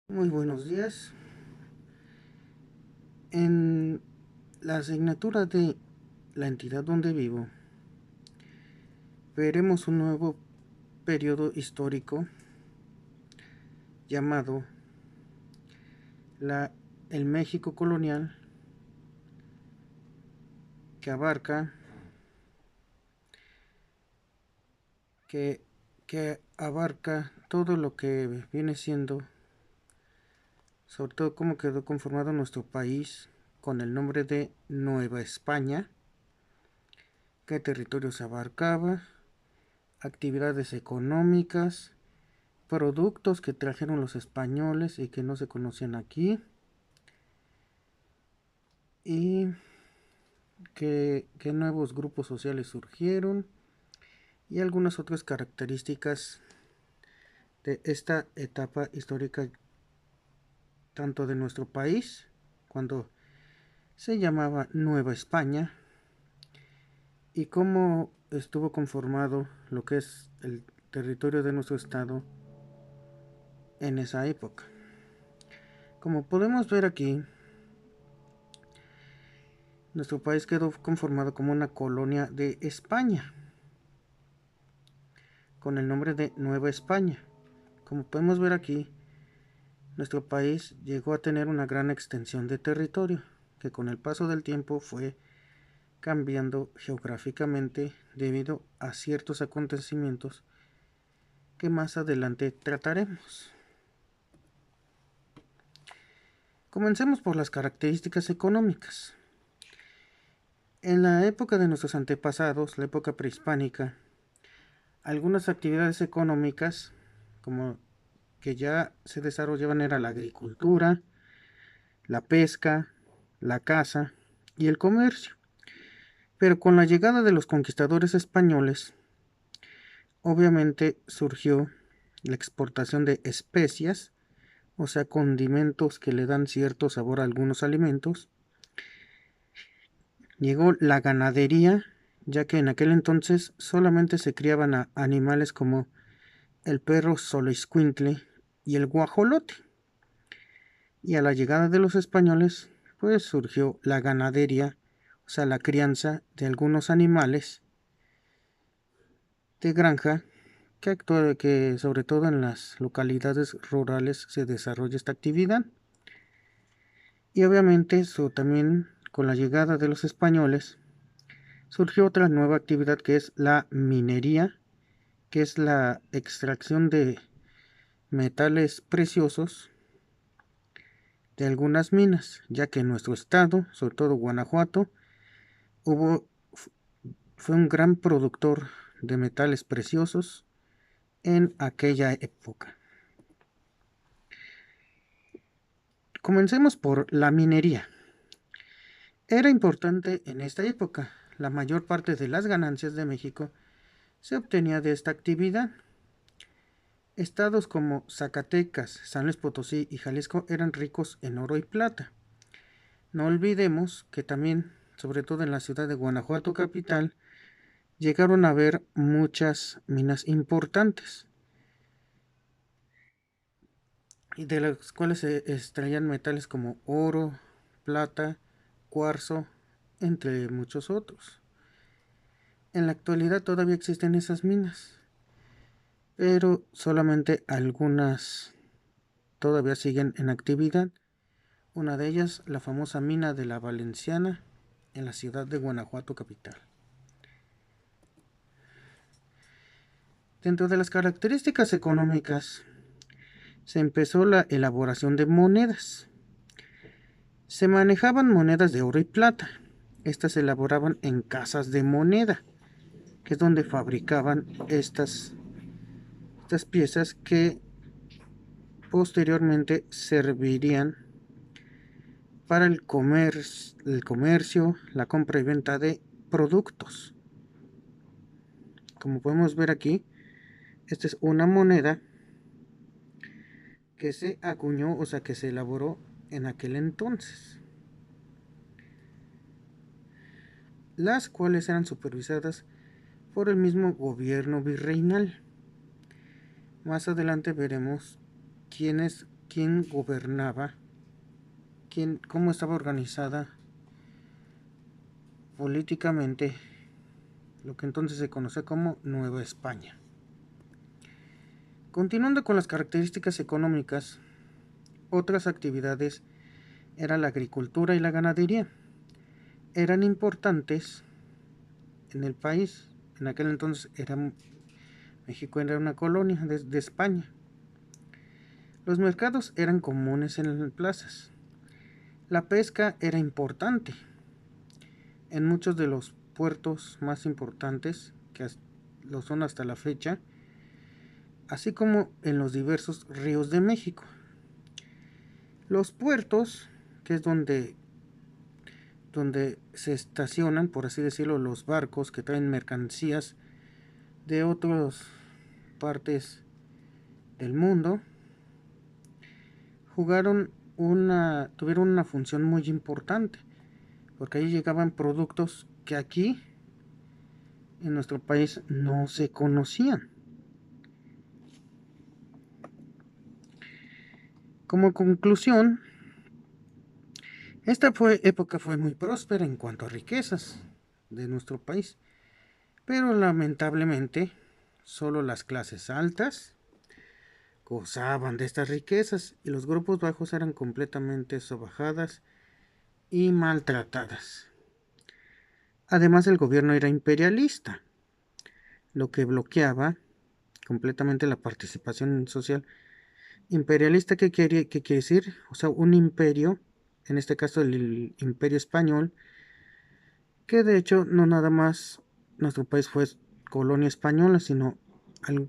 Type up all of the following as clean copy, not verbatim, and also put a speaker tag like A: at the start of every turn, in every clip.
A: Muy buenos días. En la asignatura de la entidad donde vivo, veremos un nuevo periodo histórico llamado la, el México colonial, que abarca, que, que abarca todo lo que viene siendo, sobre todo cómo quedó conformado nuestro país con el nombre de Nueva España, qué territorios abarcaba, actividades económicas, productos que trajeron los españoles y que no se conocían aquí, y que nuevos grupos sociales surgieron y algunas otras características de esta etapa histórica tanto de nuestro país cuando se llamaba Nueva España y cómo estuvo conformado lo que es el territorio de nuestro estado en esa época. Como podemos ver aquí, nuestro país quedó conformado como una colonia de España, con el nombre de Nueva España. Como podemos ver aquí, nuestro país llegó a tener una gran extensión de territorio, que con el paso del tiempo fue cambiando geográficamente debido a ciertos acontecimientos que más adelante trataremos. Comencemos por las características económicas. En la época de nuestros antepasados, la época prehispánica, algunas actividades económicas como que ya se desarrollaban era la agricultura, la pesca, la caza y el comercio. Pero con la llegada de los conquistadores españoles, obviamente surgió la exportación de especias, o sea, condimentos que le dan cierto sabor a algunos alimentos. Llegó la ganadería, ya que en aquel entonces solamente se criaban a animales como el perro xoloitzcuintle y el guajolote. Y a la llegada de los españoles, pues surgió la ganadería, o sea, la crianza de algunos animales de granja que sobre todo en las localidades rurales se desarrolla esta actividad. Y obviamente eso también con la llegada de los españoles surgió otra nueva actividad que es la minería, que es la extracción de metales preciosos de algunas minas, ya que en nuestro estado, sobre todo Guanajuato, hubo, fue un gran productor de metales preciosos en aquella época. Comencemos por la minería. Era importante en esta época. La mayor parte de las ganancias de México se obtenía de esta actividad. Estados como Zacatecas, San Luis Potosí y Jalisco eran ricos en oro y plata. No olvidemos que también, sobre todo en la ciudad de Guanajuato capital, llegaron a haber muchas minas importantes, y de las cuales se extraían metales como oro, plata, cuarzo, entre muchos otros. En la actualidad todavía existen esas minas, pero solamente algunas todavía siguen en actividad. Una de ellas, la famosa mina de la Valenciana, en la ciudad de Guanajuato capital. Dentro de las características económicas, se empezó la elaboración de monedas. Se manejaban monedas de oro y plata. Estas se elaboraban en casas de moneda, que es donde fabricaban estas piezas que posteriormente servirían para el comercio, la compra y venta de productos. Como podemos ver aquí, esta es una moneda que se acuñó, o sea, que se elaboró en aquel entonces, las cuales eran supervisadas por el mismo gobierno virreinal. Más adelante veremos quién quién gobernaba, cómo estaba organizada políticamente lo que entonces se conocía como Nueva España. Continuando con las características económicas, otras actividades eran la agricultura y la ganadería. Eran importantes en el país. En aquel entonces México era una colonia de España. Los mercados eran comunes en las plazas. La pesca era importante. En muchos de los puertos más importantes, que lo son hasta la fecha, así como en los diversos ríos de México. Los puertos, que es donde se estacionan, por así decirlo, los barcos que traen mercancías de otras partes del mundo, tuvieron una función muy importante, porque ahí llegaban productos que aquí en nuestro país no se conocían. Como conclusión, esta época fue muy próspera en cuanto a riquezas de nuestro país, pero lamentablemente solo las clases altas gozaban de estas riquezas y los grupos bajos eran completamente sobajadas y maltratadas. Además, el gobierno era imperialista, lo que bloqueaba completamente la participación social. Imperialista, ¿qué quiere decir? O sea, un imperio, en este caso el Imperio Español, que de hecho no nada más nuestro país fue colonia española, sino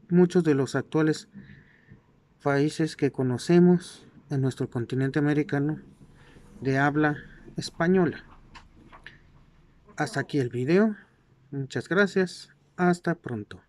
A: muchos de los actuales países que conocemos en nuestro continente americano de habla española. Hasta aquí el video. Muchas gracias. Hasta pronto.